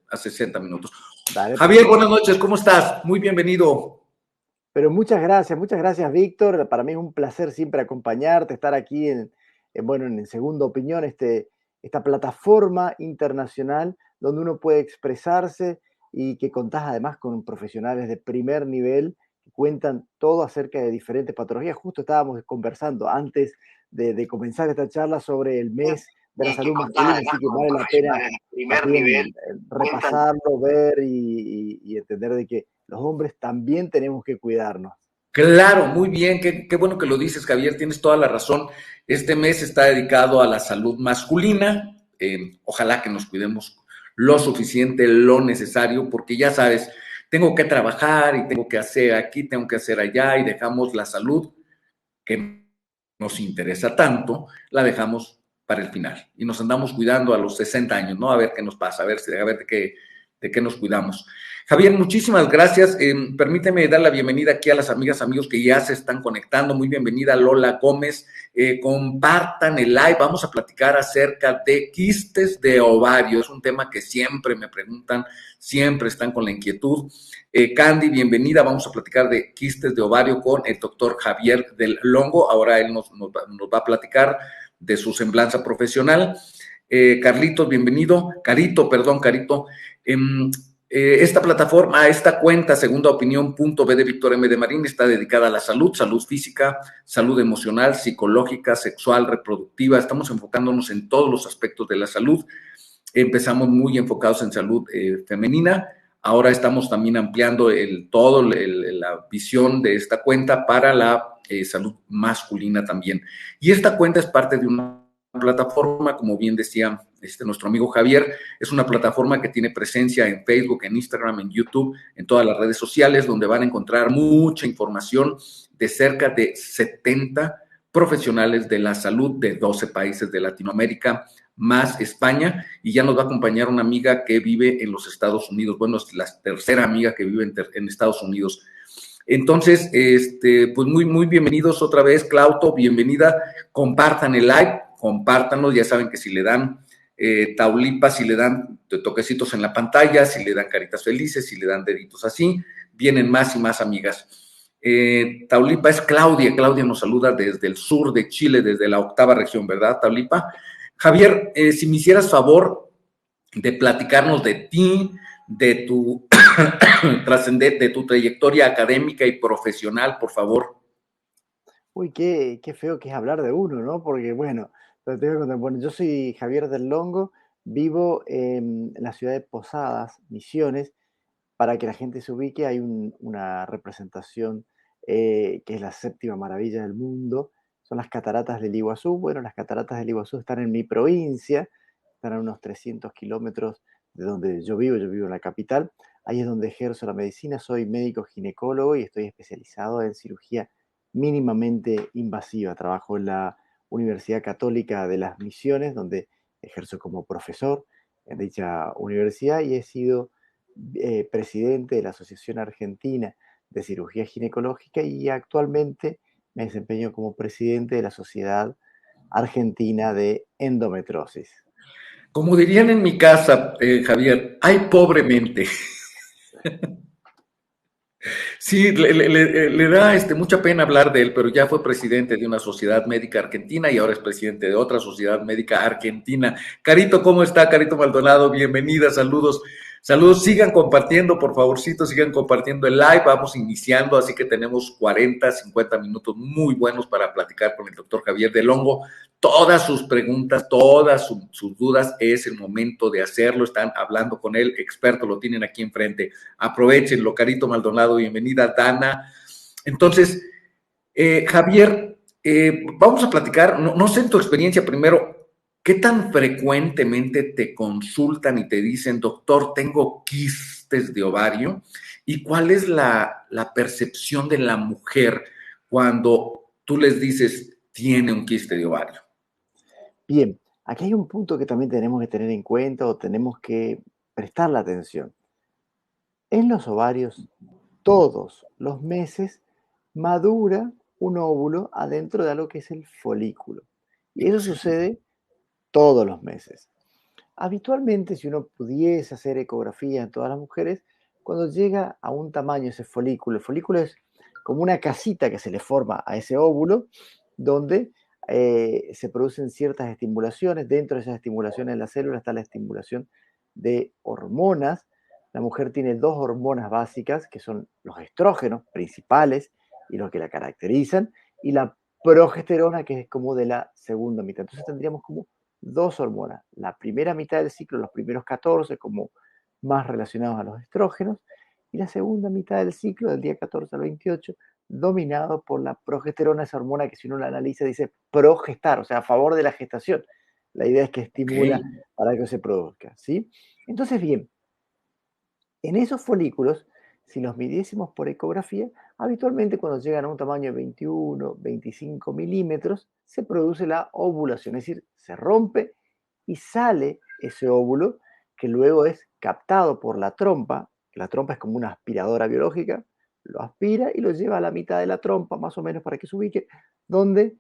a 60 minutos. Dale, Javier, buenas noches, ¿cómo estás? Muy bienvenido. Pero muchas gracias, Víctor. Para mí es un placer siempre acompañarte, estar aquí en Segunda Opinión, esta plataforma internacional donde uno puede expresarse y que contás además con profesionales de primer nivel que cuentan todo acerca de diferentes patologías. Justo estábamos conversando antes de comenzar esta charla sobre el mes de la salud masculina, así que vale la pena también repasarlo, ver y entender de que los hombres también tenemos que cuidarnos. Claro, muy bien, qué bueno que lo dices, Javier, tienes toda la razón. Este mes está dedicado a la salud masculina. Ojalá que nos cuidemos lo suficiente, lo necesario, porque ya sabes, tengo que trabajar y tengo que hacer aquí, tengo que hacer allá y dejamos la salud que nos interesa tanto, la dejamos para el final. Y nos andamos cuidando a los 60 años, ¿no? A ver qué nos pasa, a ver de qué nos cuidamos. Javier, muchísimas gracias. Permíteme dar la bienvenida aquí a las amigas, amigos que ya se están conectando. Muy bienvenida Lola Gómez. Compartan el live. Vamos a platicar acerca de quistes de ovario. Es un tema que siempre me preguntan, siempre están con la inquietud. Candy, bienvenida. Vamos a platicar de quistes de ovario con el doctor Javier del Longo. Ahora él nos va a platicar de su semblanza profesional. Carlitos, bienvenido. Carito. Esta plataforma, esta cuenta, segundaopinión.b de Víctor M. de Marín, está dedicada a la salud física, salud emocional, psicológica, sexual, reproductiva. Estamos enfocándonos en todos los aspectos de la salud. Empezamos muy enfocados en salud femenina. Ahora estamos también ampliando la visión de esta cuenta para la salud masculina también. Y esta cuenta es parte de una plataforma, como bien decía nuestro amigo Javier, es una plataforma que tiene presencia en Facebook, en Instagram, en YouTube, en todas las redes sociales, donde van a encontrar mucha información de cerca de 70 profesionales de la salud de 12 países de Latinoamérica, más España, y ya nos va a acompañar una amiga que vive en los Estados Unidos. Bueno, es la tercera amiga que vive en Estados Unidos. Entonces, pues muy bienvenidos otra vez, Clauto, bienvenida. Compartan el live, compártanlo, ya saben que si le dan taulipas, si le dan toquecitos en la pantalla, si le dan caritas felices, si le dan deditos así, vienen más y más amigas. Taulipa es Claudia nos saluda desde el sur de Chile, desde la 8ª región, ¿verdad, Taulipa? Javier, si me hicieras favor de platicarnos de ti, de tu de tu trayectoria académica y profesional, por favor. Uy, qué feo que es hablar de uno, ¿no? Porque, bueno, yo soy Javier del Longo, vivo en la ciudad de Posadas, Misiones. Para que la gente se ubique, hay una representación que es la 7ª maravilla del mundo, son las cataratas del Iguazú. Bueno, las cataratas del Iguazú están en mi provincia, están a unos 300 kilómetros de donde yo vivo en la capital. Ahí es donde ejerzo la medicina, soy médico ginecólogo y estoy especializado en cirugía mínimamente invasiva. Trabajo en la Universidad Católica de las Misiones, donde ejerzo como profesor en dicha universidad y he sido presidente de la Asociación Argentina de Cirugía Ginecológica y actualmente me desempeño como presidente de la Sociedad Argentina de Endometriosis. Como dirían en mi casa, Javier, ay pobremente. Sí, le da mucha pena hablar de él, pero ya fue presidente de una sociedad médica argentina y ahora es presidente de otra sociedad médica argentina. Carito, ¿cómo está? Carito Maldonado, bienvenida, saludos. Saludos, sigan compartiendo, por favorcito, sigan compartiendo el live. Vamos iniciando, así que tenemos 40, 50 minutos muy buenos para platicar con el doctor Javier del Longo. Todas sus preguntas, todas sus dudas, es el momento de hacerlo. Están hablando con él, experto, lo tienen aquí enfrente. Aprovechenlo, Carito Maldonado, bienvenida, Dana. Entonces, Javier, vamos a platicar, no sé en tu experiencia primero, ¿qué tan frecuentemente te consultan y te dicen, doctor, tengo quistes de ovario? ¿Y cuál es la percepción de la mujer cuando tú les dices, tiene un quiste de ovario? Bien, aquí hay un punto que también tenemos que tener en cuenta o tenemos que prestar la atención. En los ovarios, todos los meses madura un óvulo adentro de algo que es el folículo. Y eso sucede todos los meses. Habitualmente, si uno pudiese hacer ecografía en todas las mujeres, cuando llega a un tamaño ese folículo, el folículo es como una casita que se le forma a ese óvulo, donde se producen ciertas estimulaciones. Dentro de esas estimulaciones en la célula está la estimulación de hormonas. La mujer tiene dos hormonas básicas, que son los estrógenos principales y los que la caracterizan, y la progesterona, que es como de la segunda mitad. Entonces tendríamos como dos hormonas. La primera mitad del ciclo, los primeros 14, como más relacionados a los estrógenos, y la segunda mitad del ciclo, del día 14 al 28, dominado por la progesterona, esa hormona que si uno la analiza dice progestar, o sea, a favor de la gestación. La idea es que Ok, estimula para que se produzca, ¿sí? Entonces, bien, en esos folículos, si los midiésemos por ecografía, habitualmente cuando llegan a un tamaño de 21, 25 milímetros, se produce la ovulación, es decir, se rompe y sale ese óvulo que luego es captado por la trompa. La trompa es como una aspiradora biológica, lo aspira y lo lleva a la mitad de la trompa, más o menos para que se ubique, donde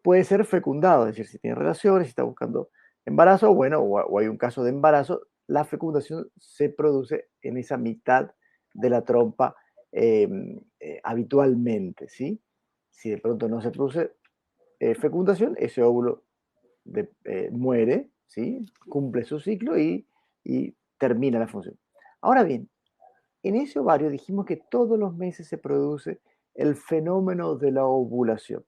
puede ser fecundado, es decir, si tiene relaciones, si está buscando embarazo, bueno, o hay un caso de embarazo, la fecundación se produce en esa mitad de la trompa habitualmente, ¿sí? Si de pronto no se produce fecundación, ese óvulo muere, ¿sí? Cumple su ciclo y termina la función. Ahora bien, en ese ovario dijimos que todos los meses se produce el fenómeno de la ovulación.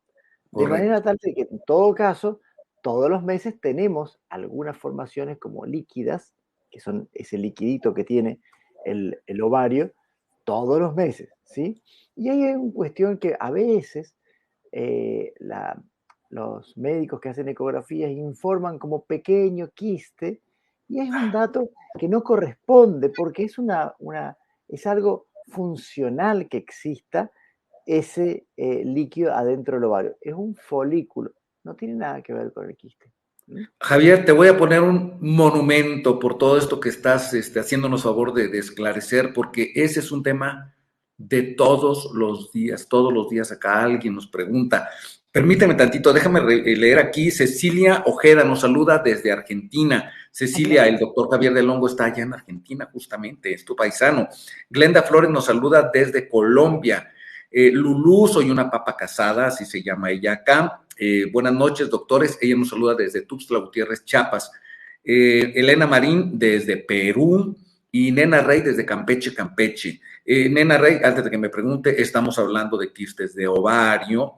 De correcto. manera tal de que en todo caso, todos los meses tenemos algunas formaciones como líquidas, que son ese liquidito que tiene el ovario, todos los meses, ¿sí? Y ahí hay una cuestión que a veces eh, la- los médicos que hacen ecografías informan como pequeño quiste, y es un dato que no corresponde porque es es algo funcional que exista ese líquido adentro del ovario. Es un folículo, no tiene nada que ver con el quiste. ¿Mm? Javier, te voy a poner un monumento por todo esto que estás haciéndonos favor de esclarecer, porque ese es un tema de todos los días acá alguien nos pregunta. Permíteme tantito, déjame leer aquí. Cecilia Ojeda nos saluda desde Argentina. Ah, claro. Cecilia, el doctor Javier del Hongo está allá en Argentina, justamente, es tu paisano. Glenda Flores nos saluda desde Colombia. Lulú, soy una papa casada, así se llama ella acá. Buenas noches, doctores. Ella nos saluda desde Tuxtla Gutiérrez, Chiapas. Elena Marín desde Perú y Nena Rey desde Campeche, Campeche. Nena Rey, antes de que me pregunte, estamos hablando de quistes de ovario,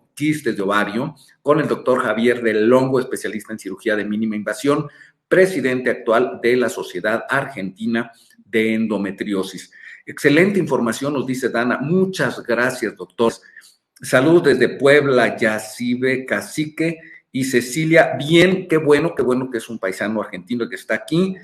con el doctor Javier del Longo, especialista en cirugía de mínima invasión, presidente actual de la Sociedad Argentina de Endometriosis. Excelente información, nos dice Dana. Muchas gracias, doctor. Saludos desde Puebla, Yacibe, Cacique y Cecilia. Bien, qué bueno que es un paisano argentino que está aquí.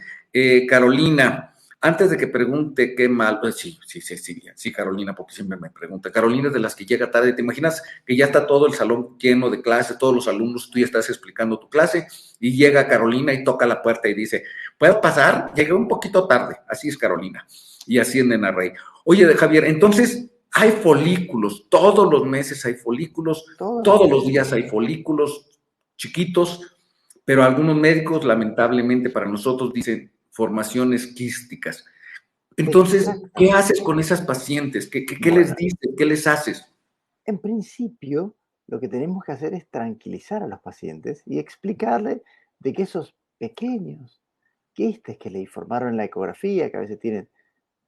Carolina, antes de que pregunte qué mal, pues sí, Cecilia, sí, Carolina, porque siempre me pregunta. Carolina es de las que llega tarde. ¿Te imaginas que ya está todo el salón lleno de clases, todos los alumnos, tú ya estás explicando tu clase y llega Carolina y toca la puerta y dice, ¿puedo pasar? Llegué un poquito tarde. Así es Carolina. Y así es Nena Rey. Oye, de Javier, entonces hay folículos, todos los meses hay folículos, Todos los todos los meses. días hay folículos chiquitos, pero algunos médicos, lamentablemente para nosotros, dicen formaciones quísticas. Entonces, ¿qué Exactamente. haces con esas pacientes? ¿Qué les Bueno, dices? ¿Qué les haces? en principio, lo que tenemos que hacer es tranquilizar a los pacientes y explicarle de que esos pequeños quistes que le informaron en la ecografía, que a veces tienen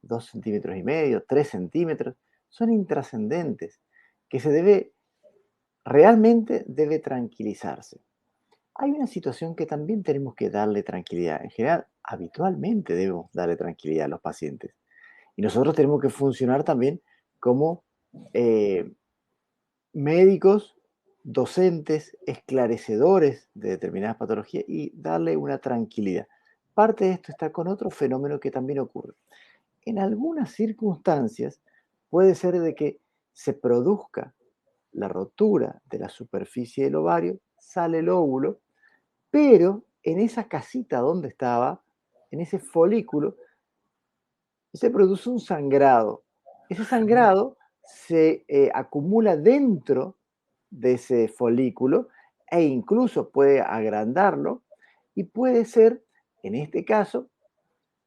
2,5 centímetros, 3 centímetros, son intrascendentes, que realmente debe tranquilizarse. Hay una situación que también tenemos que darle tranquilidad. En general, habitualmente debemos darle tranquilidad a los pacientes. Y nosotros tenemos que funcionar también como eh, médicos, docentes, esclarecedores de determinadas patologías y darle una tranquilidad. Parte de esto está con otro fenómeno que también ocurre. En algunas circunstancias puede ser de que se produzca la rotura de la superficie del ovario, sale el óvulo, pero en esa casita donde estaba, en ese folículo, se produce un sangrado. Ese sangrado se acumula dentro de ese folículo e incluso puede agrandarlo y puede ser en este caso,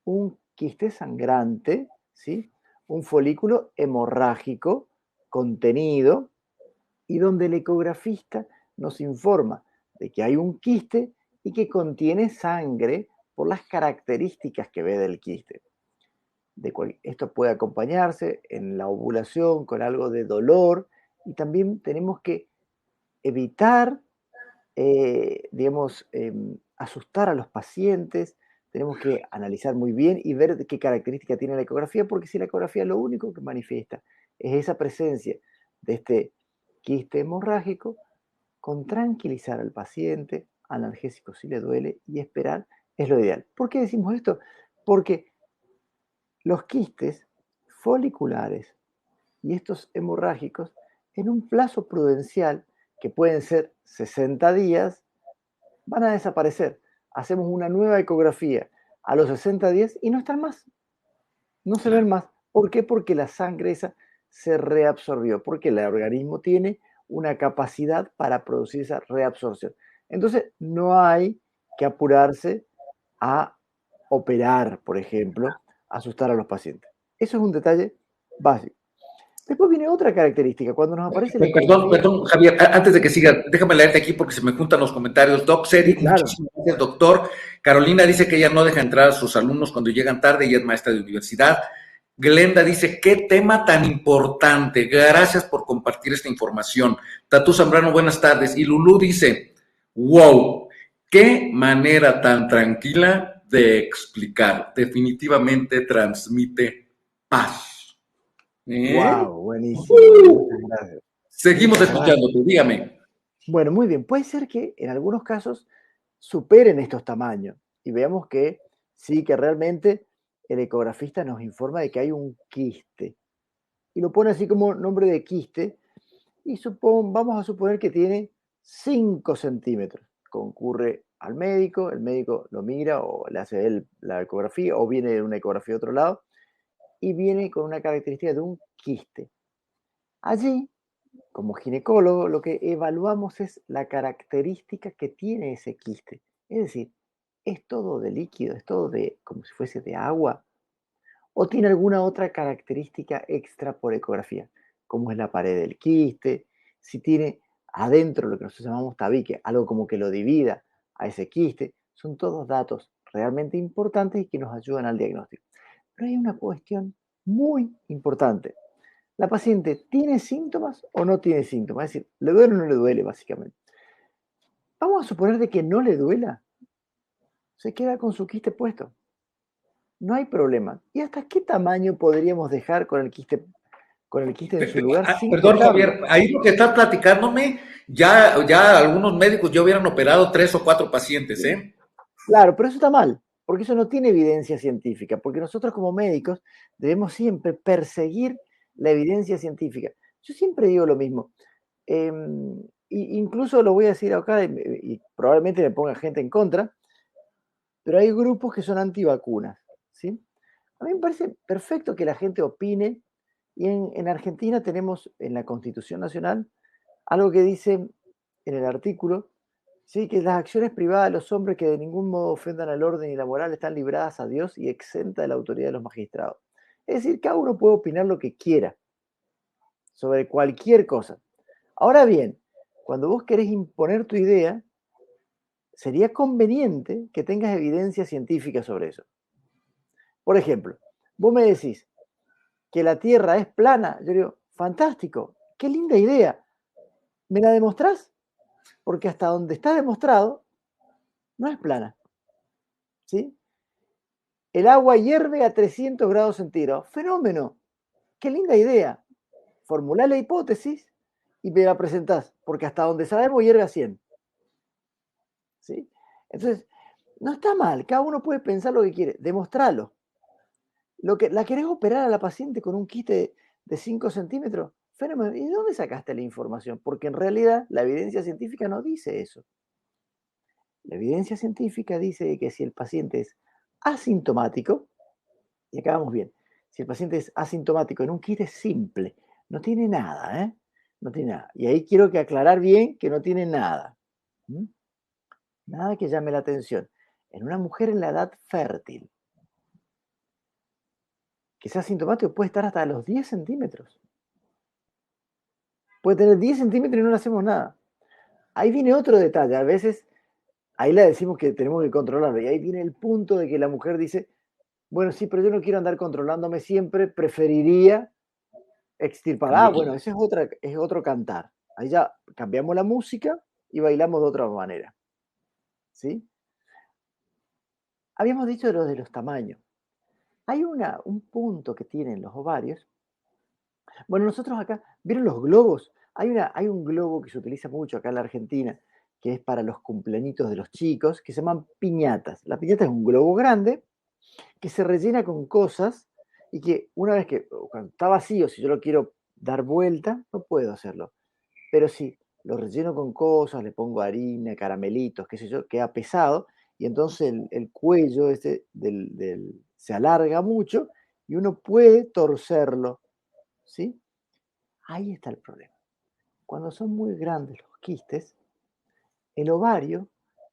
un quiste sangrante, ¿sí? Un folículo hemorrágico contenido y donde el ecografista nos informa de que hay un quiste y que contiene sangre por las características que ve del quiste. Esto puede acompañarse en la ovulación con algo de dolor y también tenemos que evitar, digamos, asustar a los pacientes. Tenemos que analizar muy bien y ver qué característica tiene la ecografía, porque si la ecografía lo único que manifiesta es esa presencia de este quiste hemorrágico, con tranquilizar al paciente, analgésico si le duele y esperar es lo ideal. ¿Por qué decimos esto? Porque los quistes foliculares y estos hemorrágicos, en un plazo prudencial, que pueden ser 60 días, van a desaparecer. Hacemos una nueva ecografía a los 60 días y no están más, no se ven Claro. más. ¿Por qué? Porque la sangre esa se reabsorbió, porque el organismo tiene una capacidad para producir esa reabsorción. Entonces, no hay que apurarse a operar, por ejemplo, asustar a los pacientes. Eso es un detalle básico. Después viene otra característica. Cuando nos aparece la Perdón, ecografía. perdón, Javier, antes de que siga, déjame leerte aquí porque se me juntan los comentarios. Doc Sí, Seri, claro. muchísimas gracias, doctor. Carolina dice que ella no deja entrar a sus alumnos cuando llegan tarde y es maestra de universidad. Glenda dice, qué tema tan importante. Gracias por compartir esta información. Tatú Zambrano, buenas tardes. Y Lulú dice, wow, qué manera tan tranquila de explicar. Definitivamente transmite paz. ¿Eh? Wow, buenísimo. Bueno, muchas gracias. Seguimos Muchas gracias. escuchándote, dígame. Bueno, muy bien. Puede ser que en algunos casos superen estos tamaños y veamos que sí, que realmente el ecografista nos informa de que hay un quiste y lo pone así como nombre de quiste y vamos a suponer que tiene 5 centímetros. Concurre al médico, el médico lo mira o le hace él la ecografía o viene de una ecografía de otro lado y viene con una característica de un quiste. Allí, como ginecólogo, lo que evaluamos es la característica que tiene ese quiste. Es decir, ¿es todo de líquido? ¿Es todo de como si fuese de agua? ¿O tiene alguna otra característica extra por ecografía? Como es la pared del quiste, si tiene adentro lo que nosotros llamamos tabique, algo como que lo divida a ese quiste. Son todos datos realmente importantes y que nos ayudan al diagnóstico. Pero hay una cuestión muy importante. ¿La paciente tiene síntomas o no tiene síntomas? Es decir, ¿le duele o no le duele, básicamente? Vamos a suponer de que no le duela. Se queda con su quiste puesto. No hay problema. ¿Y hasta qué tamaño podríamos dejar con el quiste en su lugar sin Perdón, tocarlo? Javier, ahí lo que estás platicándome, ya algunos médicos ya hubieran operado 3 o 4 pacientes, Sí. ¿eh? Claro, pero eso está mal, porque eso no tiene evidencia científica, porque nosotros como médicos debemos siempre perseguir la evidencia científica. Yo siempre digo lo mismo. Incluso lo voy a decir acá y probablemente me ponga gente en contra, pero hay grupos que son antivacunas, ¿sí? A mí me parece perfecto que la gente opine y en Argentina tenemos en la Constitución Nacional algo que dice en el artículo, sí, que las acciones privadas de los hombres que de ningún modo ofendan al orden y la moral están libradas a Dios y exenta de la autoridad de los magistrados. Es decir, cada uno puede opinar lo que quiera sobre cualquier cosa. Ahora bien, cuando vos querés imponer tu idea, sería conveniente que tengas evidencia científica sobre eso. Por ejemplo, vos me decís que la Tierra es plana. Yo digo, fantástico, qué linda idea. ¿Me la demostrás? Porque hasta donde está demostrado, no es plana. ¿Sí? El agua hierve a 300 grados centígrados. Fenómeno. Qué linda idea. Formulá la hipótesis y me la presentás, porque hasta donde sabemos hierve a 100. ¿Sí? Entonces, no está mal, cada uno puede pensar lo que quiere, demostralo. ¿La querés operar a la paciente con un quiste de 5 centímetros? Fenómeno. ¿Y de dónde sacaste la información? Porque en realidad la evidencia científica no dice eso. La evidencia científica dice que si el paciente es asintomático, y acá vamos bien, si el paciente es asintomático en un quiste simple, no tiene nada, ¿eh? No tiene nada. Y ahí quiero que aclarar bien que no tiene nada. ¿Mm? Nada que llame la atención. en una mujer en la edad fértil, que sea asintomático, puede estar hasta los 10 centímetros. Puede tener 10 centímetros y no le hacemos nada. Ahí viene otro detalle. A veces, ahí le decimos que tenemos que controlarlo. Y ahí viene el punto de que la mujer dice, bueno, sí, pero yo no quiero andar controlándome siempre, preferiría extirpar. Ah, bueno, ese es otro cantar. Ahí ya cambiamos la música y bailamos de otra manera. ¿Sí? Habíamos dicho de los tamaños. Hay un punto que tienen los ovarios. Bueno, nosotros acá, ¿vieron los globos? Hay un globo que se utiliza mucho acá en la Argentina, que es para los cumpleañitos de los chicos, que se llaman piñatas. La piñata es un globo grande que se rellena con cosas y que una vez que, cuando está vacío, si yo lo quiero dar vuelta, no puedo hacerlo. Pero si lo relleno con cosas, le pongo harina, caramelitos, qué sé yo, queda pesado y entonces el cuello se alarga mucho y uno puede torcerlo, ¿sí? Ahí está el problema. Cuando son muy grandes los quistes, el ovario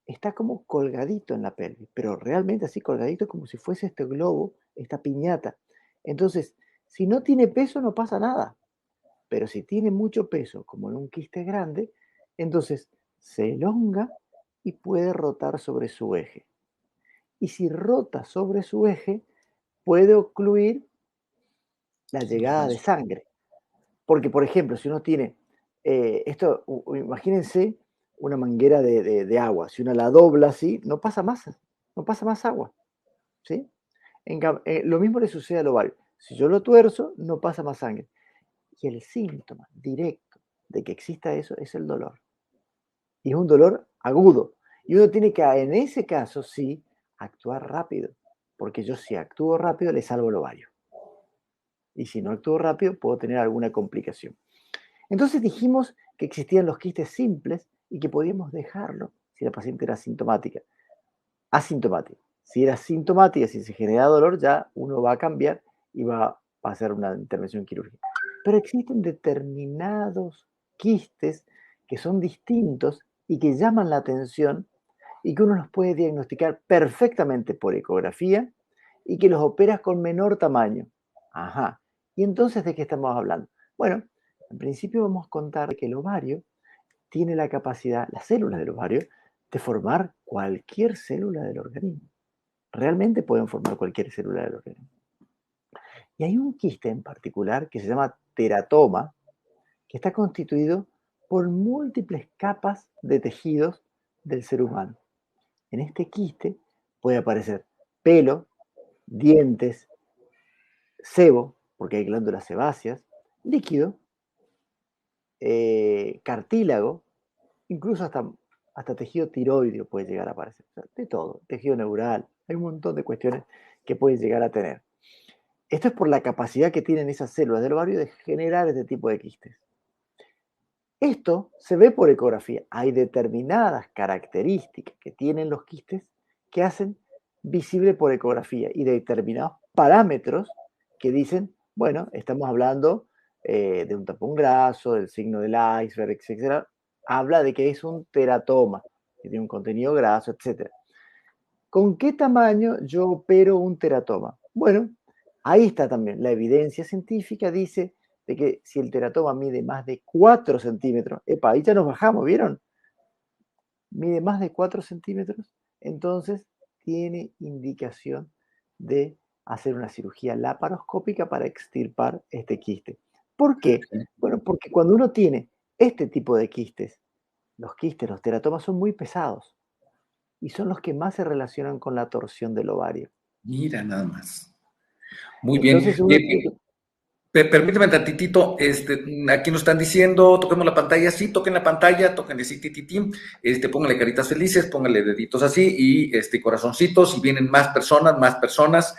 está como colgadito en la pelvis, pero realmente así colgadito como si fuese este globo, esta piñata. Entonces, si no tiene peso no pasa nada, pero si tiene mucho peso, como en un quiste grande, entonces se elonga y puede rotar sobre su eje. Y si rota sobre su eje, puede ocluir la llegada de sangre. Porque, por ejemplo, si uno tiene imagínense una manguera de agua, si uno la dobla así, no pasa más agua, ¿sí? Lo mismo le sucede al ovario. Si yo lo tuerzo, no pasa más sangre. Y el síntoma directo de que exista eso es el dolor. Y es un dolor agudo. Y uno tiene que, en ese caso, sí, actuar rápido. Porque yo si actúo rápido, le salvo el ovario. Y si no actúo rápido, puedo tener alguna complicación. Entonces dijimos que existían los quistes simples y que podíamos dejarlo si la paciente era asintomática. Asintomática. Si era sintomática, si se genera dolor, ya uno va a cambiar y va a hacer una intervención quirúrgica. Pero existen determinados quistes que son distintos y que llaman la atención y que uno los puede diagnosticar perfectamente por ecografía y que los operas con menor tamaño. Ajá. ¿Y entonces de qué estamos hablando? Bueno, en principio vamos a contar que el ovario tiene la capacidad, las células del ovario, de formar cualquier célula del organismo. Realmente pueden formar cualquier célula del organismo. Y hay un quiste en particular que se llama teratoma, que está constituido por múltiples capas de tejidos del ser humano. En este quiste puede aparecer pelo, dientes, sebo, porque hay glándulas sebáceas, líquido, cartílago, incluso hasta tejido tiroideo puede llegar a aparecer. O sea, de todo, tejido neural, hay un montón de cuestiones que pueden llegar a tener. Esto es por la capacidad que tienen esas células del ovario de generar este tipo de quistes. Esto se ve por ecografía. Hay determinadas características que tienen los quistes que hacen visible por ecografía y determinados parámetros que dicen, bueno, estamos hablando de un tapón graso, del signo del iceberg, etcétera. Habla de que es un teratoma, que tiene un contenido graso, etcétera. ¿Con qué tamaño yo opero un teratoma? Bueno, ahí está también. La evidencia científica dice de que si el teratoma mide más de 4 centímetros, epa, ahí ya nos bajamos, ¿vieron? Mide más de 4 centímetros, entonces tiene indicación de hacer una cirugía laparoscópica para extirpar este quiste. ¿Por qué? Bueno, porque cuando uno tiene este tipo de quistes, los teratomas son muy pesados y son los que más se relacionan con la torsión del ovario. Mira, nada más. Muy bien. Entonces uno tiene que... Permíteme tantitito, aquí nos están diciendo, toquemos la pantalla, sí, toquen la pantalla, tóquenle sí, tititín, pónganle caritas felices, pónganle deditos así y corazoncitos, y vienen más personas.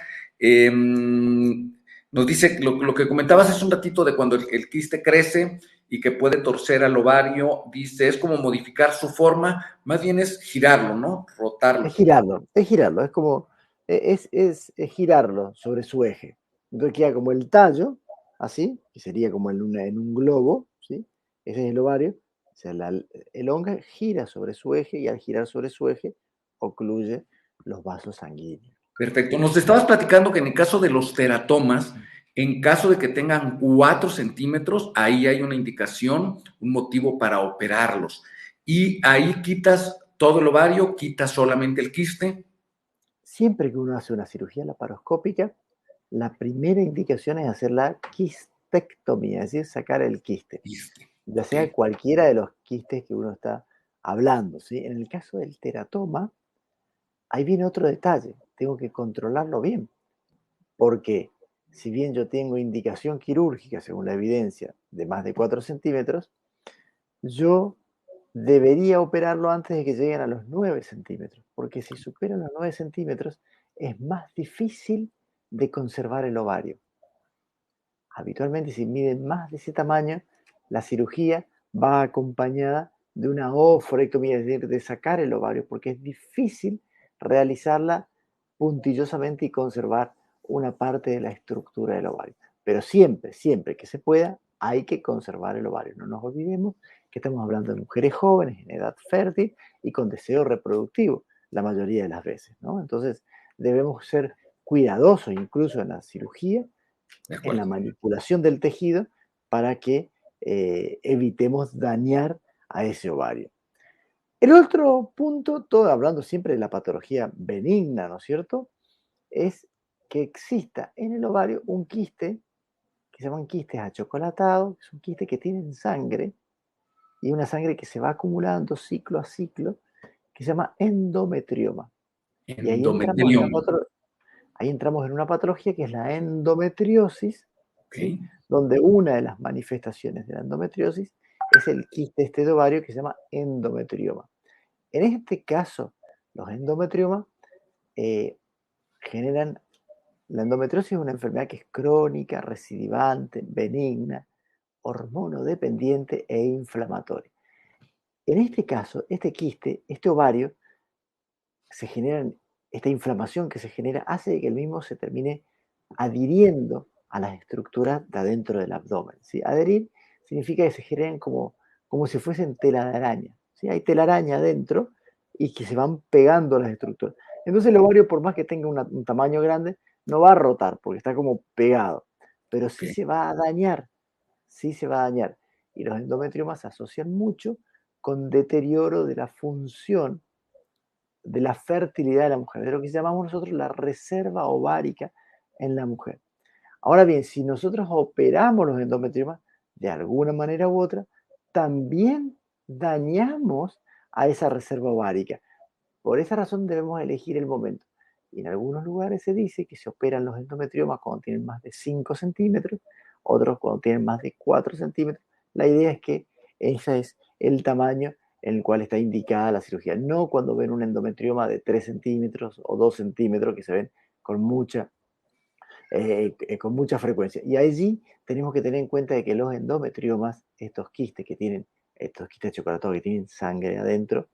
Nos dice, lo que comentabas hace un ratito de cuando el quiste crece y que puede torcer al ovario, dice, es como modificar su forma, más bien es girarlo, ¿no? Rotarlo. Es girarlo, es como, es girarlo sobre su eje. Entonces queda como el tallo, así, que sería como en un globo, ¿sí? Ese es el ovario, o sea, el elonga gira sobre su eje y al girar sobre su eje ocluye los vasos sanguíneos. Perfecto. Nos estabas platicando que en el caso de los teratomas, en caso de que tengan 4 centímetros, ahí hay una indicación, un motivo para operarlos. Y ahí quitas todo el ovario, quitas solamente el quiste. Siempre que uno hace una cirugía laparoscópica, la primera indicación es hacer la quistectomía, es decir, sacar el quiste, Quiste. ya Ok. sea cualquiera de los quistes que uno está hablando, ¿sí? En el caso del teratoma, ahí viene otro detalle, tengo que controlarlo bien, porque si bien yo tengo indicación quirúrgica, según la evidencia, de más de 4 centímetros, yo debería operarlo antes de que lleguen a los 9 centímetros, porque si superan los 9 centímetros es más difícil de conservar el ovario. Habitualmente, si miden más de ese tamaño, la cirugía va acompañada de una oforectomía, es decir, de sacar el ovario, porque es difícil realizarla puntillosamente y conservar una parte de la estructura del ovario. Pero siempre, siempre que se pueda, hay que conservar el ovario. No nos olvidemos que estamos hablando de mujeres jóvenes en edad fértil y con deseo reproductivo la mayoría de las veces, ¿no? Entonces, debemos ser cuidadosos incluso en la cirugía, De en la acuerdo. manipulación del tejido para que evitemos dañar a ese ovario. El otro punto, todo hablando siempre de la patología benigna, ¿no es cierto? Es que exista en el ovario un quiste, que se llaman quistes achocolatados, que son quistes que tienen sangre, y una sangre que se va acumulando ciclo a ciclo, que se llama endometrioma. Y Endometrioma. ahí entramos en una patología que es la endometriosis, Ok. ¿sí? Donde una de las manifestaciones de la endometriosis es el quiste este de ovario que se llama endometrioma. En este caso, los endometriomas eh, generan, la endometriosis es una enfermedad que es crónica, recidivante, benigna, hormonodependiente e inflamatoria. En este caso, este quiste, este ovario, se generan, esta inflamación que se genera hace que el mismo se termine adhiriendo a las estructuras de adentro del abdomen, ¿sí? Adherir significa que se generen como si fuesen tela de araña, ¿sí? Hay telaraña adentro y que se van pegando a las estructuras. Entonces el ovario, por más que tenga un tamaño grande, no va a rotar porque está como pegado, pero Ok. sí se va a dañar, sí se va a dañar. Y los endometriomas se asocian mucho con deterioro de la función de la fertilidad de la mujer, de lo que llamamos nosotros la reserva ovárica en la mujer. Ahora bien, si nosotros operamos los endometriomas de alguna manera u otra, también dañamos a esa reserva ovárica. Por esa razón debemos elegir el momento. Y en algunos lugares se dice que se operan los endometriomas cuando tienen más de 5 centímetros, otros cuando tienen más de 4 centímetros. La idea es que ese es el tamaño en el cual está indicada la cirugía, no cuando ven un endometrioma de 3 centímetros o 2 centímetros que se ven con con mucha frecuencia. Y allí tenemos que tener en cuenta de que los endometriomas, estos quistes chocolatados que tienen sangre adentro,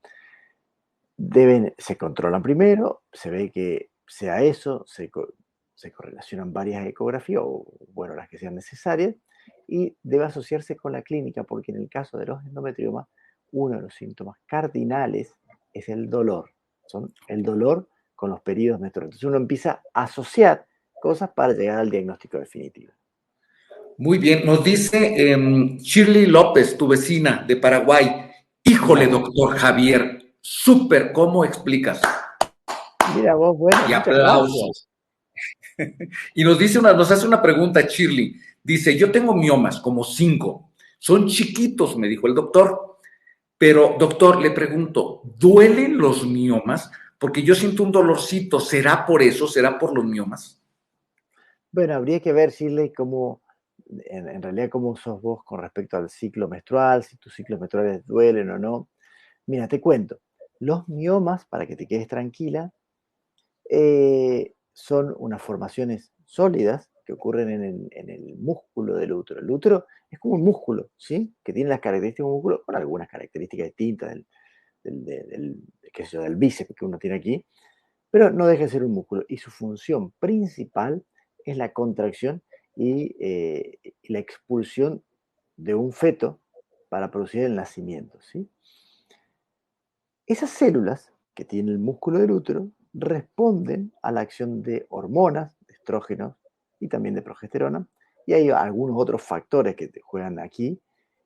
se controlan primero, se ve que sea eso, se correlacionan varias ecografías o, bueno, las que sean necesarias, y debe asociarse con la clínica, porque en el caso de los endometriomas, uno de los síntomas cardinales es el dolor, son el dolor con los periodos menstruales. Entonces uno empieza a asociar cosas para llegar al diagnóstico definitivo. Muy bien. Nos dice Shirley López, tu vecina de Paraguay. Híjole, Mira, doctor Javier, súper, ¿cómo explicas? mira vos, bueno, Y muchas gracias. aplausos. Y nos hace una pregunta, Shirley. Dice, yo tengo miomas, como 5. Son chiquitos, me dijo el doctor. Pero, doctor, le pregunto, ¿duelen los miomas? Porque yo siento un dolorcito. ¿Será por eso? ¿Será por los miomas? Bueno, habría que ver, Shirley, en realidad, cómo sos vos con respecto al ciclo menstrual, si tus ciclos menstruales duelen o no. Mira, te cuento. Los miomas, para que te quedes tranquila, son unas formaciones sólidas que ocurren en el músculo del útero. El útero es como un músculo, ¿sí? Que tiene las características de un músculo, con algunas características distintas qué sé yo, del bíceps que uno tiene aquí, pero no deja de ser un músculo. Y su función principal es la contracción y la expulsión de un feto para producir el nacimiento, ¿sí? Esas células que tiene el músculo del útero responden a la acción de hormonas, de estrógenos y también de progesterona, y hay algunos otros factores que te juegan aquí,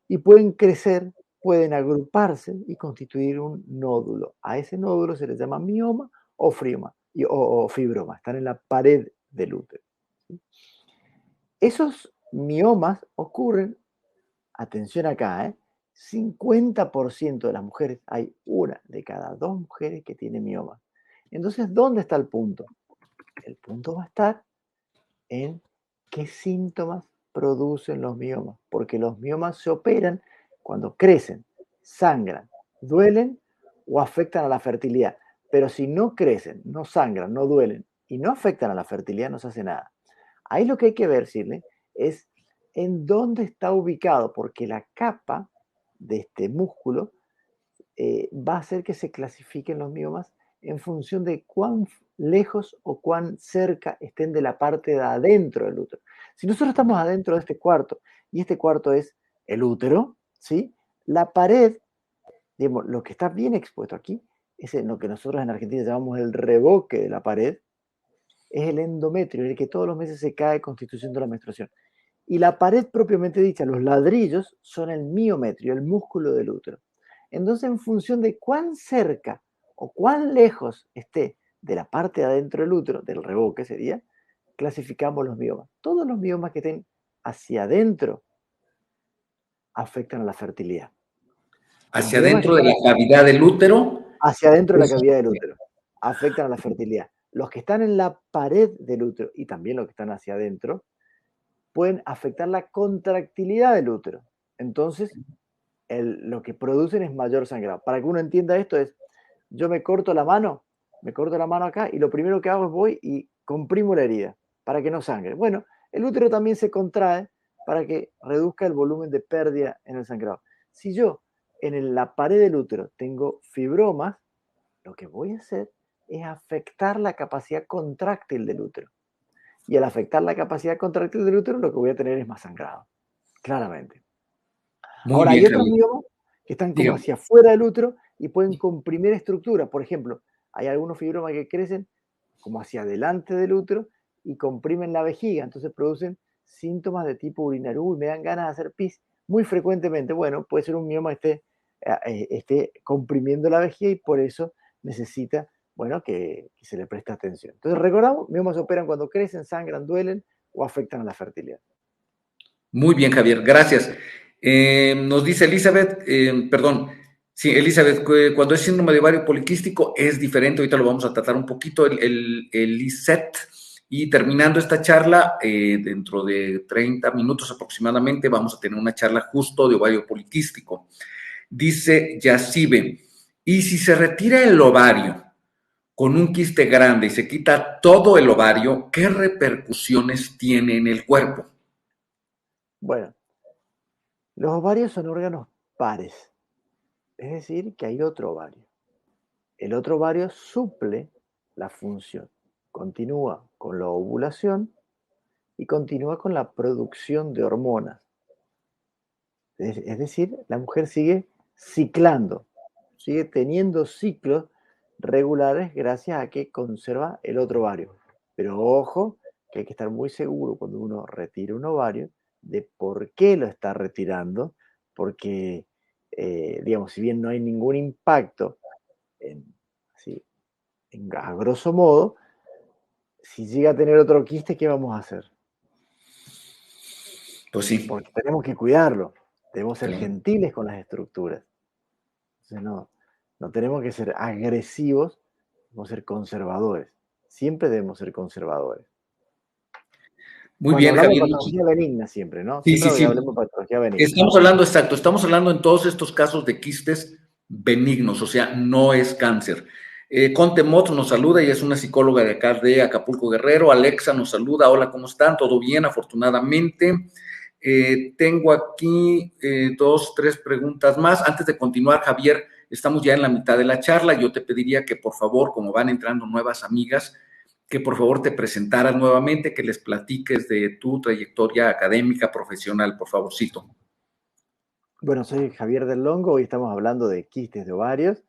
y pueden crecer, pueden agruparse y constituir un nódulo. A ese nódulo se le llama mioma o frioma, o fibroma, están en la pared del útero. ¿Sí? Esos miomas ocurren, atención acá, 50% de las mujeres, hay una de cada dos mujeres que tiene mioma. Entonces, ¿dónde está el punto? El punto va a estar en qué síntomas producen los miomas, porque los miomas se operan cuando crecen, sangran, duelen o afectan a la fertilidad. Pero si no crecen, no sangran, no duelen y no afectan a la fertilidad, no se hace nada. Ahí lo que hay que ver, Shirley, es en dónde está ubicado, porque la capa de este músculo va a hacer que se clasifiquen los miomas en función de cuán lejos o cuán cerca estén de la parte de adentro del útero. Si nosotros estamos adentro de este cuarto y este cuarto es el útero, ¿sí? La pared, digamos, lo que está bien expuesto aquí, es en lo que nosotros en Argentina llamamos el revoque de la pared, es el endometrio, el que todos los meses se cae constituyendo la menstruación. Y la pared propiamente dicha, los ladrillos, son el miometrio, el músculo del útero. Entonces, en función de cuán cerca o cuán lejos esté de la parte de adentro del útero, del revoque sería, clasificamos los miomas. Todos los miomas que estén hacia adentro afectan a la fertilidad. Los Hacia miomas que adentro de están la cavidad del útero. hacia adentro de la Pues, cavidad del útero afectan a la fertilidad. Los que están en la pared del útero y también los que están hacia adentro pueden afectar la contractilidad del útero. Entonces, lo que producen es mayor sangrado. Para que uno entienda esto es, yo me corto la mano acá y lo primero que hago es voy y comprimo la herida para que no sangre. Bueno, el útero también se contrae para que reduzca el volumen de pérdida en el sangrado. Si yo en la pared del útero tengo fibromas, lo que voy a hacer es afectar la capacidad contráctil del útero. Y al afectar la capacidad contráctil del útero, lo que voy a tener es más sangrado, claramente. muy Ahora, bien, hay otros Javier. miomas que están como Dígame. hacia afuera del útero y pueden comprimir estructuras. Por ejemplo, hay algunos fibromas que crecen como hacia adelante del útero y comprimen la vejiga, entonces producen síntomas de tipo urinario. Uy, me dan ganas de hacer pis muy frecuentemente. Bueno, puede ser un mioma que esté comprimiendo la vejiga y por eso necesita, bueno, que se le preste atención. Entonces, recordamos, miomas operan cuando crecen, sangran, duelen o afectan a la fertilidad. Muy bien, Javier, gracias. Nos dice Elizabeth, perdón, sí, Elizabeth, cuando es síndrome de ovario poliquístico es diferente, ahorita lo vamos a tratar un poquito, el ISET. Y terminando esta charla, dentro de 30 minutos aproximadamente, vamos a tener una charla justo de ovario poliquístico. Dice Yacibe, y si se retira el ovario con un quiste grande y se quita todo el ovario, ¿qué repercusiones tiene en el cuerpo? Bueno, los ovarios son órganos pares, es decir, que hay otro ovario. El otro ovario suple la función, continúa con la ovulación y continúa con la producción de hormonas. Es decir, la mujer sigue ciclando, sigue teniendo ciclos regulares gracias a que conserva el otro ovario. Pero ojo, que hay que estar muy seguro cuando uno retira un ovario de por qué lo está retirando, porque, digamos, si bien no hay ningún impacto en, así, a grosso modo, si llega a tener otro quiste, ¿qué vamos a hacer? Pues sí, Porque tenemos que cuidarlo, debemos ser claro. gentiles con las estructuras. Entonces no tenemos que ser agresivos, debemos ser conservadores. Siempre debemos ser conservadores. Muy Cuando bien, hablamos de Javier. patología benigna siempre, ¿no? Sí, Siempre sí, que sí. hablemos de patología benigna. Estamos hablando, exacto, estamos hablando en todos estos casos de quistes benignos, o sea, no es cáncer. Conte Mott nos saluda, ella es una psicóloga de acá de Acapulco Guerrero. Alexa nos saluda, hola, ¿cómo están? ¿Todo bien? Afortunadamente. Tengo aquí dos, tres preguntas más. Antes de continuar, Javier, estamos ya en la mitad de la charla. Yo te pediría que, por favor, como van entrando nuevas amigas, que por favor te presentaras nuevamente, que les platiques de tu trayectoria académica, profesional, por favorcito. Bueno, soy Javier del Longo, hoy estamos hablando de quistes de ovarios.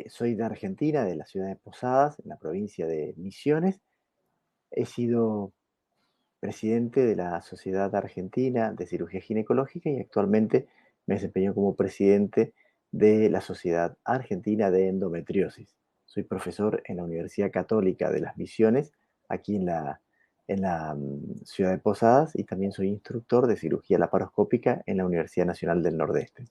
Soy de Argentina, de la ciudad de Posadas, en la provincia de Misiones. He sido presidente de la Sociedad Argentina de Cirugía Ginecológica y actualmente me desempeño como presidente de la Sociedad Argentina de Endometriosis. Soy profesor en la Universidad Católica de las Misiones, aquí en la ciudad de Posadas, y también soy instructor de cirugía laparoscópica en la Universidad Nacional del Nordeste.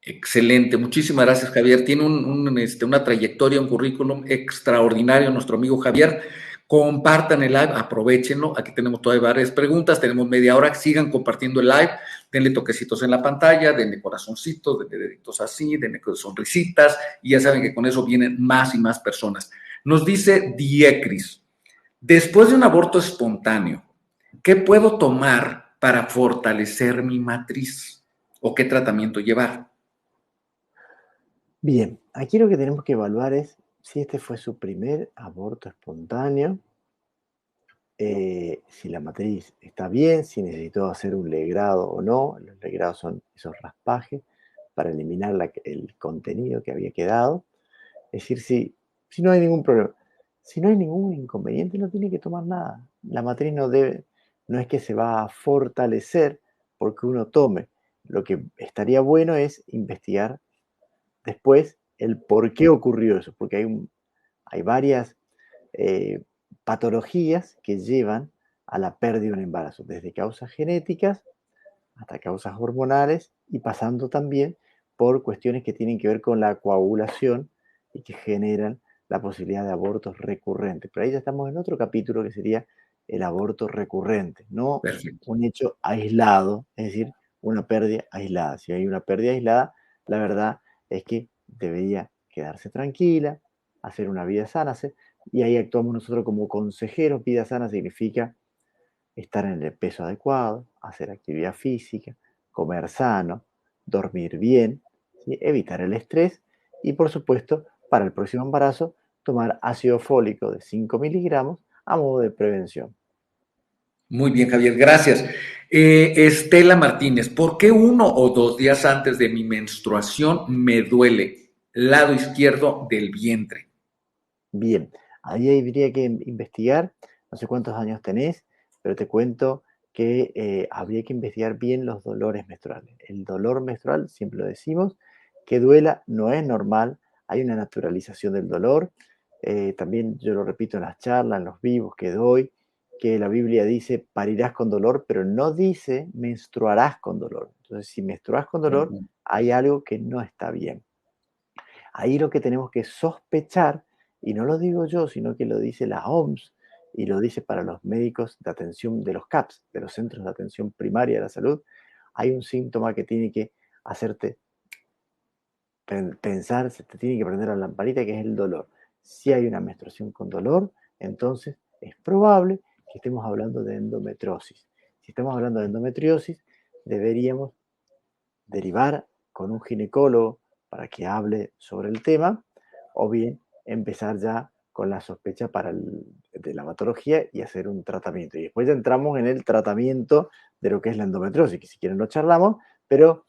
Excelente, muchísimas gracias, Javier. Tiene una trayectoria, un currículum extraordinario nuestro amigo Javier. Compartan el live, aprovechenlo. Aquí tenemos todavía varias preguntas, tenemos media hora. Sigan compartiendo el live, denle toquecitos en la pantalla, denle corazoncitos, denle deditos así, denle sonrisitas, y ya saben que con eso vienen más y más personas. Nos dice Diecris, después de un aborto espontáneo, ¿qué puedo tomar para fortalecer mi matriz? ¿O qué tratamiento llevar? Bien, aquí lo que tenemos que evaluar es si este fue su primer aborto espontáneo, si la matriz está bien, si necesitó hacer un legrado o no. Los legrados son esos raspajes para eliminar el contenido que había quedado. Es decir, si no hay ningún problema, si no hay ningún inconveniente, no tiene que tomar nada. La matriz no es que se va a fortalecer porque uno tome. Lo que estaría bueno es investigar después el por qué ocurrió eso, porque hay varias eh, patologías que llevan a la pérdida de un embarazo, desde causas genéticas hasta causas hormonales y pasando también por cuestiones que tienen que ver con la coagulación y que generan la posibilidad de abortos recurrentes. Pero ahí ya estamos en otro capítulo que sería el aborto recurrente, no Perfecto. un hecho aislado, es decir, una pérdida aislada. Si hay una pérdida aislada, la verdad es que debería quedarse tranquila, hacer una vida sana, y ahí actuamos nosotros como consejeros. Vida sana significa estar en el peso adecuado, hacer actividad física, comer sano, dormir bien, ¿sí? Evitar el estrés y, por supuesto, para el próximo embarazo, tomar ácido fólico de 5 miligramos a modo de prevención. Muy bien, Javier, gracias. Estela Martínez, ¿por qué 1 o 2 días antes de mi menstruación me duele lado izquierdo del vientre? Bien, ahí habría que investigar, no sé cuántos años tenés, pero te cuento que habría que investigar bien los dolores menstruales. El dolor menstrual, siempre lo decimos, que duela no es normal, hay una naturalización del dolor. También yo lo repito en las charlas, en los vivos que doy, que la Biblia dice parirás con dolor, pero no dice menstruarás con dolor. Entonces, si menstruas con dolor, Ujú. hay algo que no está bien. Ahí lo que tenemos que sospechar, y no lo digo yo, sino que lo dice la OMS y lo dice para los médicos de atención de los CAPS, de los Centros de Atención Primaria de la Salud, hay un síntoma que tiene que hacerte pensar, se te tiene que prender la lamparita, que es el dolor. Si hay una menstruación con dolor, entonces es probable que estemos hablando de endometriosis. Si estamos hablando de endometriosis, deberíamos derivar con un ginecólogo para que hable sobre el tema, o bien empezar ya con la sospecha de la patología y hacer un tratamiento. Y después ya entramos en el tratamiento de lo que es la endometriosis, que si quieren lo charlamos, pero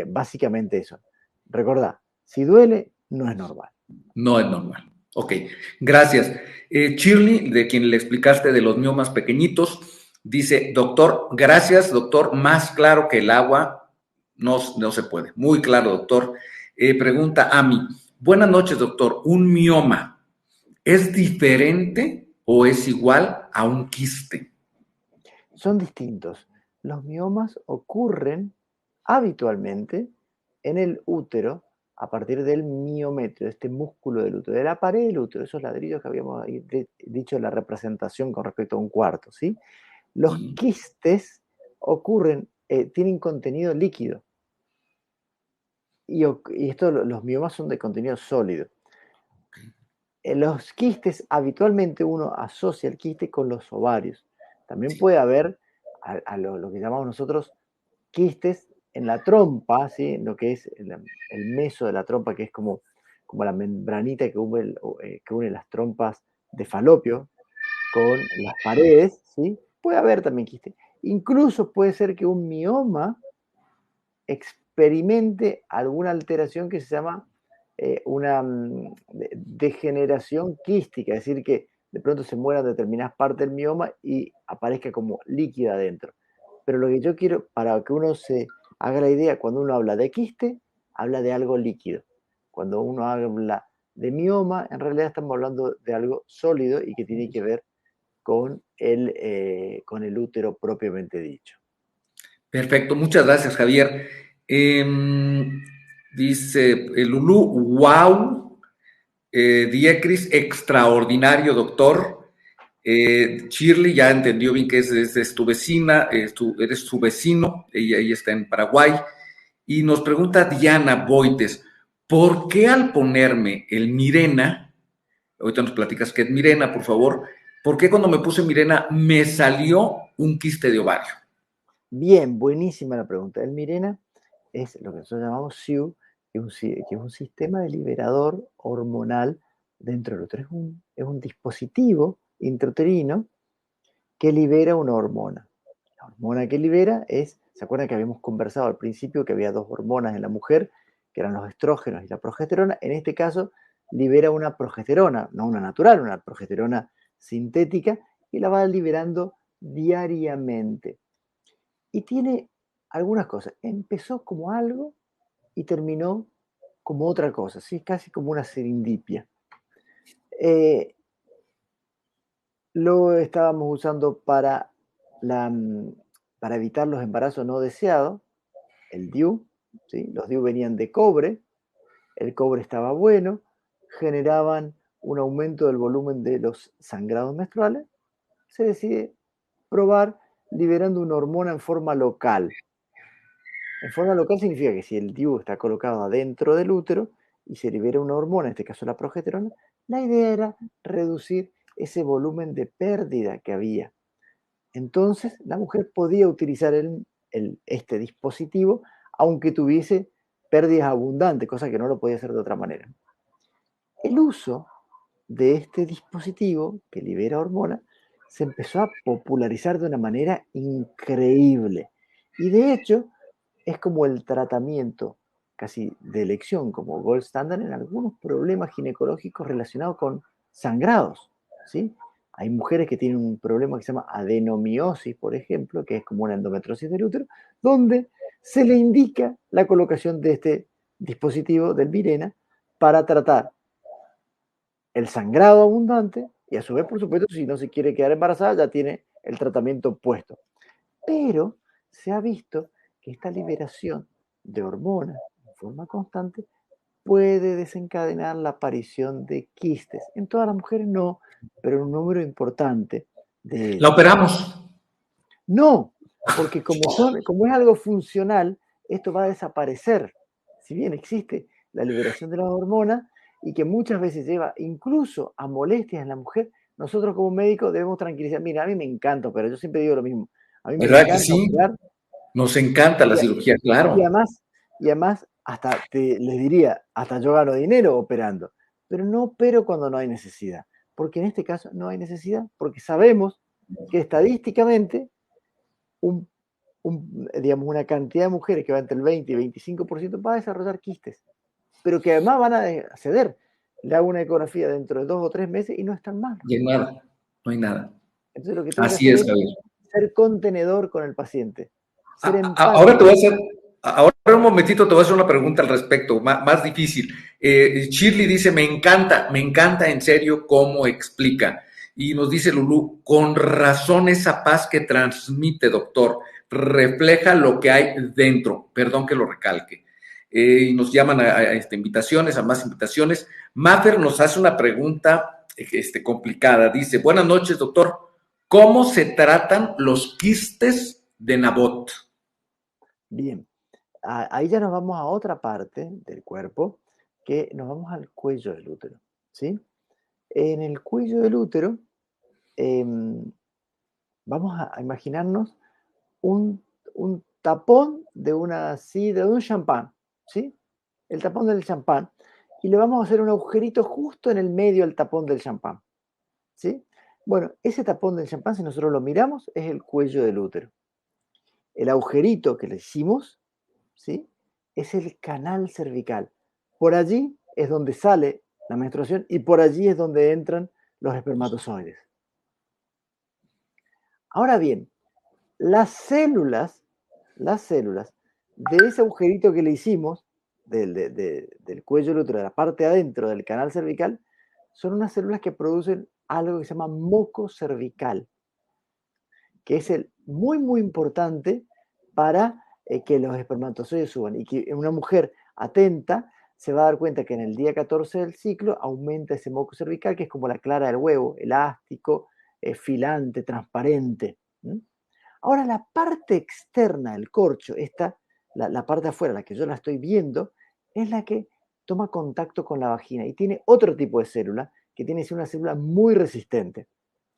básicamente eso. Recordá, si duele, no es normal. No es normal. Ok, gracias. Shirley, de quien le explicaste de los miomas pequeñitos, dice, doctor, gracias, doctor, más claro que el agua, no se puede. Muy claro, doctor. Pregunta Ami, buenas noches, doctor. ¿Un mioma es diferente o es igual a un quiste? Son distintos. Los miomas ocurren habitualmente en el útero a partir del miometrio, este músculo del útero, de la pared del útero, esos ladrillos que habíamos ahí dicho en la representación con respecto a un cuarto, ¿sí? Los Mm, quistes ocurren, tienen contenido líquido y los miomas son de contenido sólido. Los quistes, habitualmente uno asocia el quiste con los ovarios. También sí. puede haber lo que llamamos nosotros quistes en la trompa, ¿sí? Lo que es el meso de la trompa, que es como la membranita que une las trompas de falopio con las paredes, ¿sí? Puede haber también quiste. Incluso puede ser que un mioma experimente alguna alteración que se llama una degeneración quística, es decir, que de pronto se mueran determinadas partes del mioma y aparezca como líquida adentro. Pero lo que yo quiero, para que uno se haga la idea, cuando uno habla de quiste, habla de algo líquido. Cuando uno habla de mioma, en realidad estamos hablando de algo sólido y que tiene que ver con el útero propiamente dicho. Perfecto, muchas gracias, Javier. Dice Lulú, wow, Diecris, extraordinario, doctor. Shirley ya entendió bien que es tu vecina, eres su vecino, ella está en Paraguay. Y nos pregunta Diana Boites, ¿por qué al ponerme el Mirena, ahorita nos platicas qué es Mirena, por favor, ¿por qué cuando me puse Mirena me salió un quiste de ovario? Bien, buenísima la pregunta. El Mirena es lo que nosotros llamamos SIU, que es un sistema de liberador hormonal dentro del útero. Es un dispositivo intrauterino que libera una hormona. La hormona que libera ¿se acuerdan que habíamos conversado al principio que había dos hormonas en la mujer, que eran los estrógenos y la progesterona? En este caso, libera una progesterona, no una natural, una progesterona sintética, y la va liberando diariamente. Y tiene algunas cosas. Empezó como algo y terminó como otra cosa, ¿sí? Casi como una serendipia. Eh, lo estábamos usando para evitar los embarazos no deseados, el DIU, ¿sí? Los DIU venían de cobre, el cobre estaba bueno, generaban un aumento del volumen de los sangrados menstruales. Se decide probar liberando una hormona en forma local. En forma local significa que si el DIU está colocado adentro del útero y se libera una hormona, en este caso la progesterona, la idea era reducir ese volumen de pérdida que había. Entonces, la mujer podía utilizar este dispositivo aunque tuviese pérdidas abundantes, cosa que no lo podía hacer de otra manera. El uso de este dispositivo que libera hormona se empezó a popularizar de una manera increíble. Y de hecho, es como el tratamiento casi de elección, como gold standard en algunos problemas ginecológicos relacionados con sangrados, ¿sí? Hay mujeres que tienen un problema que se llama adenomiosis, por ejemplo, que es como una endometriosis del útero, donde se le indica la colocación de este dispositivo del Mirena para tratar el sangrado abundante y a su vez, por supuesto, si no se quiere quedar embarazada, ya tiene el tratamiento puesto. Pero se ha visto que esta liberación de hormonas en forma constante puede desencadenar la aparición de quistes. En todas las mujeres no, pero en un número importante de La ellas. operamos. No, porque como es algo funcional, esto va a desaparecer. Si bien existe la liberación de las hormonas y que muchas veces lleva incluso a molestias en la mujer, nosotros como médicos debemos tranquilizar. Mira, a mí me encanta operar, yo siempre digo lo mismo. A mí me ¿Verdad que encanta sí? operar Nos encanta la y, cirugía, y claro. además, y además les diría, hasta yo gano dinero operando, pero no opero cuando no hay necesidad, porque en este caso no hay necesidad, porque sabemos que estadísticamente un, digamos, una cantidad de mujeres que va entre el 20 y 25% va a desarrollar quistes, pero que además van a ceder. Le hago una ecografía dentro de 2 o 3 meses y no están mal. Y hay nada, no hay nada. Entonces lo que tengo que Así hacer es, es Javier. ser contenedor con el paciente, ser Ahora te voy empático. a hacer, ahora un momentito te voy a hacer una pregunta al respecto, más difícil. Shirley dice, me encanta en serio cómo explica. Y nos dice Lulú, con razón esa paz que transmite, doctor, refleja lo que hay dentro. Perdón que lo recalque. Y nos llaman a invitaciones, a más invitaciones. Maffer nos hace una pregunta complicada. Dice, buenas noches, doctor. ¿Cómo se tratan los quistes de Nabot? Bien, ahí ya nos vamos a otra parte del cuerpo, que nos vamos al cuello del útero, ¿sí? En el cuello del útero, em, vamos a imaginarnos un, un tapón de un champán, ¿sí? El tapón del champán, y le vamos a hacer un agujerito justo en el medio del tapón del champán, ¿sí? Bueno, ese tapón del champán, si nosotros lo miramos, es el cuello del útero. El agujerito que le hicimos, ¿sí? Es el canal cervical. Por allí es donde sale la menstruación y por allí es donde entran los espermatozoides. Ahora bien, las células de ese agujerito que le hicimos, del cuello del útero, de la parte adentro del canal cervical, son unas células que producen algo que se llama moco cervical, que es muy, muy importante para que los espermatozoides suban. Y que una mujer atenta se va a dar cuenta que en el día 14 del ciclo aumenta ese moco cervical, que es como la clara del huevo, elástico, filante, transparente. ¿Mm? Ahora, la parte externa del corcho, la parte de afuera, la que yo la estoy viendo, es la que toma contacto con la vagina y tiene otro tipo de célula, que tiene que ser una célula muy resistente.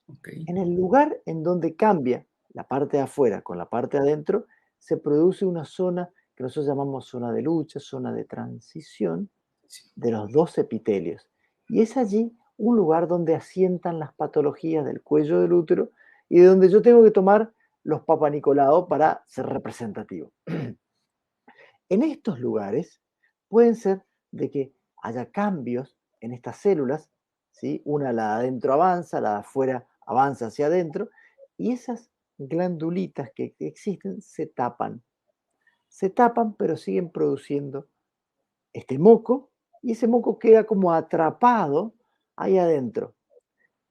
Ok. En el lugar en donde cambia la parte de afuera con la parte de adentro, se produce una zona que nosotros llamamos zona de lucha, zona de transición Sí. de los dos epitelios. Y es allí un lugar donde asientan las patologías del cuello del útero y de donde yo tengo que tomar los papanicolaos para ser representativo. En estos lugares pueden ser de que haya cambios en estas células, ¿sí? Una, la de adentro avanza, la de afuera avanza hacia adentro, y esas glandulitas que existen se tapan, pero siguen produciendo este moco, y ese moco queda como atrapado ahí adentro.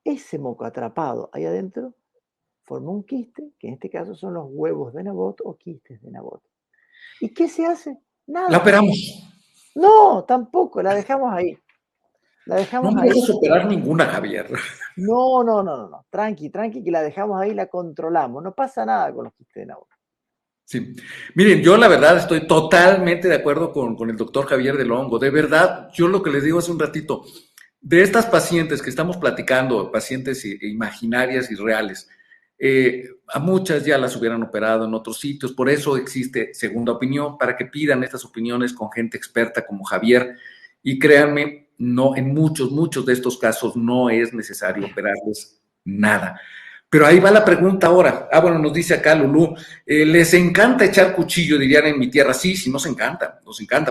Ese moco atrapado ahí adentro forma un quiste, que en este caso son los huevos de Nabot o quistes de Nabot. ¿Y qué se hace? La Nada. operamos. No, tampoco, la dejamos ahí. La No dejamos me ahí. dejas operar ninguna, Javier. No, no, no, no, no. Tranqui, tranqui, que la dejamos ahí, la controlamos. No pasa nada con los quistes de Nabot. Sí. Miren, yo la verdad estoy totalmente de acuerdo con el doctor Javier del Hongo. De verdad, yo lo que les digo hace un ratito, de estas pacientes que estamos platicando, pacientes imaginarias y reales, a muchas ya las hubieran operado en otros sitios, por eso existe segunda opinión, para que pidan estas opiniones con gente experta como Javier. Y créanme, no, en muchos de estos casos no es necesario operarles nada. Pero ahí va la pregunta ahora. Ah, bueno, nos dice acá Lulú, les encanta echar cuchillo, dirían en mi tierra. Sí, sí, nos encanta,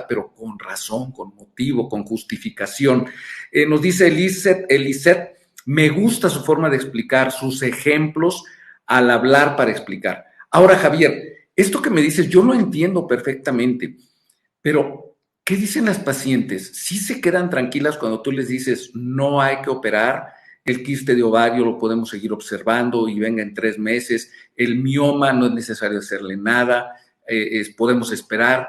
pero con razón, con motivo, con justificación. Nos dice Elisette, me gusta su forma de explicar, sus ejemplos al hablar para explicar. Ahora, Javier, esto que me dices, yo lo entiendo perfectamente, pero ¿qué dicen las pacientes? ¿Sí se quedan tranquilas cuando tú les dices no hay que operar? El quiste de ovario lo podemos seguir observando y venga en 3 meses. El mioma no es necesario hacerle nada, podemos esperar.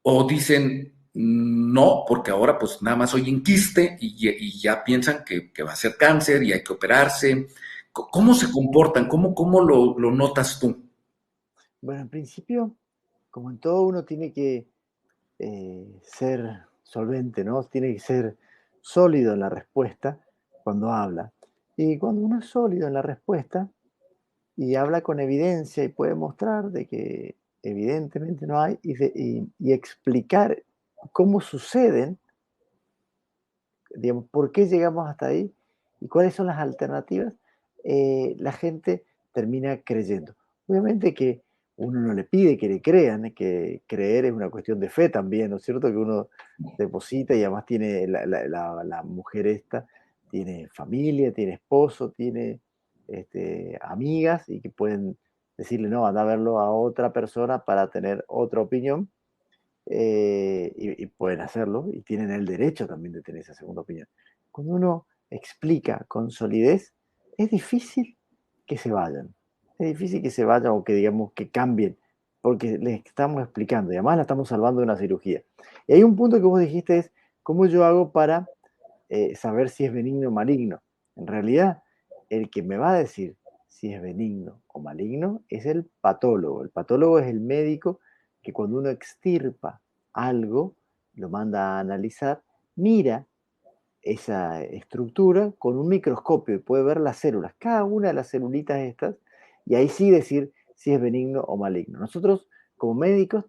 O dicen no, porque ahora pues nada más soy en quiste y ya piensan que va a ser cáncer y hay que operarse. ¿Cómo se comportan? ¿Cómo lo notas tú? Bueno, en principio, como en todo, uno tiene que ser solvente, ¿no? Tiene que ser sólido en la respuesta cuando habla. Y cuando uno es sólido en la respuesta y habla con evidencia y puede mostrar de que evidentemente no hay y explicar cómo suceden, digamos, por qué llegamos hasta ahí y cuáles son las alternativas, la gente termina creyendo. Obviamente que uno no le pide que le crean, que creer es una cuestión de fe también, ¿no es cierto? Que uno deposita y además tiene la mujer esta, tiene familia, tiene esposo, tiene amigas y que pueden decirle, no, anda a verlo a otra persona para tener otra opinión y pueden hacerlo y tienen el derecho también de tener esa segunda opinión. Cuando uno explica con solidez, es difícil que se vayan. Es difícil que se vayan o que digamos que cambien, porque les estamos explicando y además la estamos salvando de una cirugía. Y hay un punto que vos dijiste es, ¿cómo yo hago para saber si es benigno o maligno? En realidad, el que me va a decir si es benigno o maligno es el patólogo. El patólogo es el médico que cuando uno extirpa algo, lo manda a analizar, mira esa estructura con un microscopio y puede ver las células, cada una de las celulitas estas, y ahí sí decir si es benigno o maligno. Nosotros, como médicos,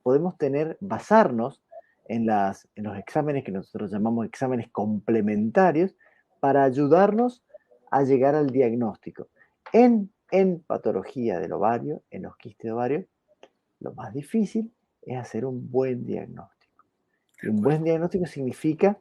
podemos basarnos en los exámenes que nosotros llamamos exámenes complementarios para ayudarnos a llegar al diagnóstico. En patología del ovario, en los quistes de ovario, lo más difícil es hacer un buen diagnóstico. De Y un acuerdo. buen diagnóstico significa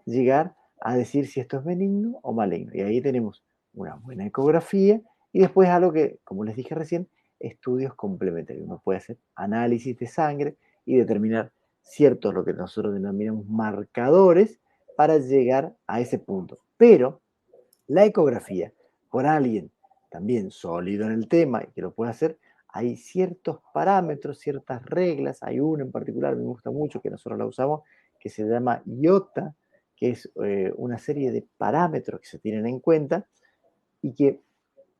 llegar a decir si esto es benigno o maligno. Y ahí tenemos una buena ecografía y después algo que, como les dije recién, estudios complementarios. Uno puede hacer análisis de sangre y determinar ciertos, lo que nosotros denominamos marcadores, para llegar a ese punto. Pero la ecografía, por alguien también sólido en el tema y que lo puede hacer, hay ciertos parámetros, ciertas reglas. Hay una en particular, me gusta mucho, que nosotros la usamos, que se llama IOTA, que es una serie de parámetros que se tienen en cuenta y que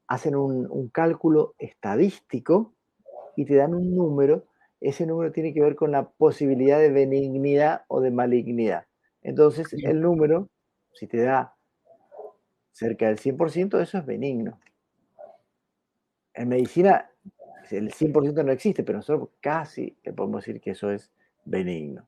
hacen un cálculo estadístico y te dan un número. Ese número tiene que ver con la posibilidad de benignidad o de malignidad. Entonces, Sí, el número, si te da cerca del 100%, eso es benigno. En medicina, el 100% no existe, pero nosotros casi le podemos decir que eso es benigno.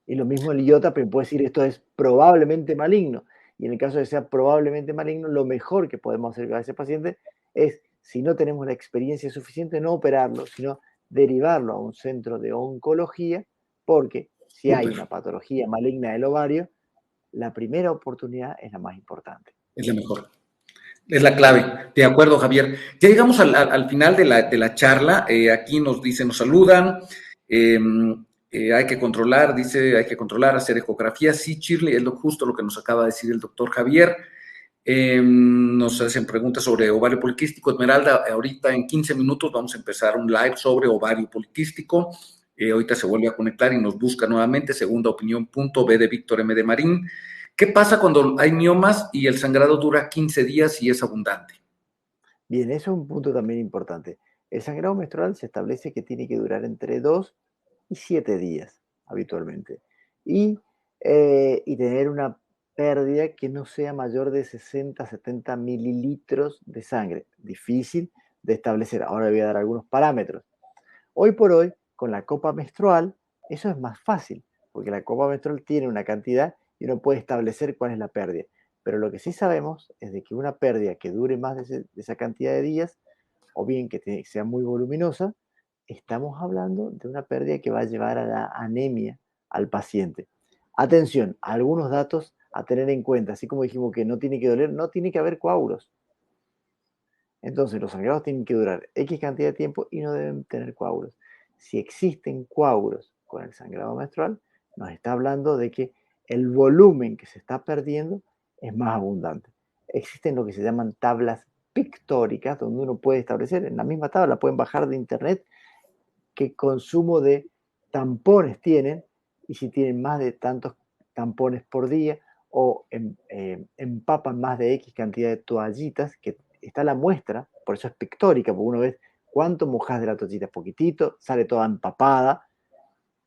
Y lo mismo el iota, pero puede decir esto es probablemente maligno. Y en el caso de que sea probablemente maligno, lo mejor que podemos hacer a ese paciente es, si no tenemos la experiencia suficiente, no operarlo, sino derivarlo a un centro de oncología, porque si hay súper. una patología maligna del ovario, la primera oportunidad es la más importante. Es la mejor. Es la clave. De acuerdo, Javier. Ya llegamos al final de la charla. Aquí nos dicen, nos saludan. eh, hay que controlar, dice, hay que controlar, hacer ecografía. Sí, Shirley, es justo lo que nos acaba de decir el doctor Javier. Nos hacen preguntas sobre ovario poliquístico. Esmeralda, ahorita en 15 minutos vamos a empezar un live sobre ovario poliquístico. Ahorita se vuelve a conectar y nos busca nuevamente, segunda opinión, punto B de Víctor M. de Marín. ¿Qué pasa cuando hay miomas y el sangrado dura 15 días y es abundante? Bien, eso es un punto también importante. El sangrado menstrual se establece que tiene que durar entre 2 y 7 días habitualmente. Y, y tener una pérdida que no sea mayor de 60, 70 mililitros de sangre. Difícil de establecer. Ahora le voy a dar algunos parámetros. Hoy por hoy, con la copa menstrual, eso es más fácil, porque la copa menstrual tiene una cantidad y uno puede establecer cuál es la pérdida. Pero lo que sí sabemos es de que una pérdida que dure más de esa cantidad de días, o bien que sea muy voluminosa, estamos hablando de una pérdida que va a llevar a la anemia al paciente. Atención, algunos datos a tener en cuenta, así como dijimos que no tiene que doler, no tiene que haber coágulos. Entonces, los sangrados tienen que durar X cantidad de tiempo y no deben tener coágulos. Si existen coágulos con el sangrado menstrual, nos está hablando de que el volumen que se está perdiendo es más abundante. Existen lo que se llaman tablas pictóricas, donde uno puede establecer, en la misma tabla pueden bajar de internet qué consumo de tampones tienen y si tienen más de tantos tampones por día o empapan más de X cantidad de toallitas, que está la muestra, por eso es pictórica, porque uno ve cuánto mojas de la toallita, poquitito, sale toda empapada.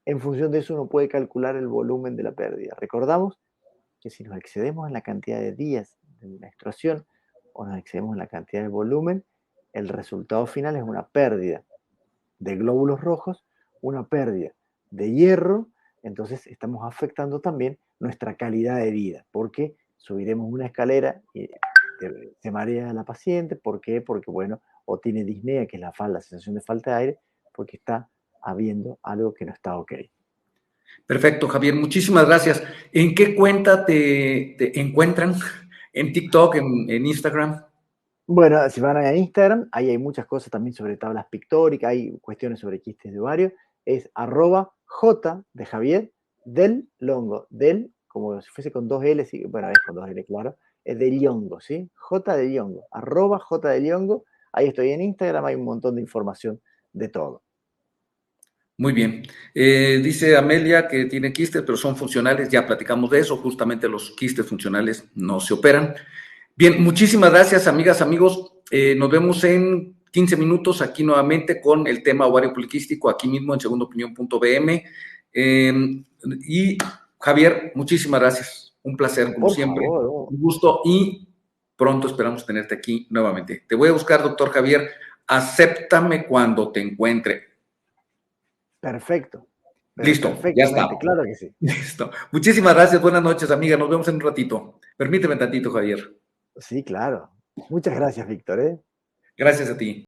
En función de eso uno puede calcular el volumen de la pérdida. Recordamos que si nos excedemos en la cantidad de días de menstruación o nos excedemos en la cantidad de volumen, el resultado final es una pérdida de glóbulos rojos, una pérdida de hierro. Entonces estamos afectando también nuestra calidad de vida, porque subiremos una escalera y se marea la paciente. ¿Por qué? Porque, bueno, o tiene disnea, que es la sensación de falta de aire, porque está habiendo algo que no está ok. Perfecto, Javier, muchísimas gracias. ¿En qué cuenta te encuentran? ¿En TikTok, en Instagram? Bueno, si van a Instagram, ahí hay muchas cosas también sobre tablas pictóricas, hay cuestiones sobre quistes de ovario. Es @J de Javier del Longo, del, como si fuese con dos L, sí, bueno, es con dos L, claro, es de Liongo, ¿sí? J de Liongo, @J de Liongo. Ahí estoy en Instagram, hay un montón de información de todo. Muy bien. Dice Amelia que tiene quistes, pero son funcionales. Ya platicamos de eso. Justamente los quistes funcionales no se operan. Bien, muchísimas gracias, amigas, amigos. Nos vemos en 15 minutos aquí nuevamente con el tema ovario poliquístico, aquí mismo en segundaopinión.bm. Y Javier, muchísimas gracias. Un placer, como Por siempre. favor, oh, Un gusto y pronto esperamos tenerte aquí nuevamente. Te voy a buscar, doctor Javier. Acéptame cuando te encuentre. perfecto, pero Listo, ya está. perfectamente, claro que sí. Listo. Muchísimas gracias. Buenas noches, amiga. Nos vemos en un ratito. Permíteme tantito, Javier. Sí, claro. Muchas gracias, Víctor, ¿eh? Gracias a ti.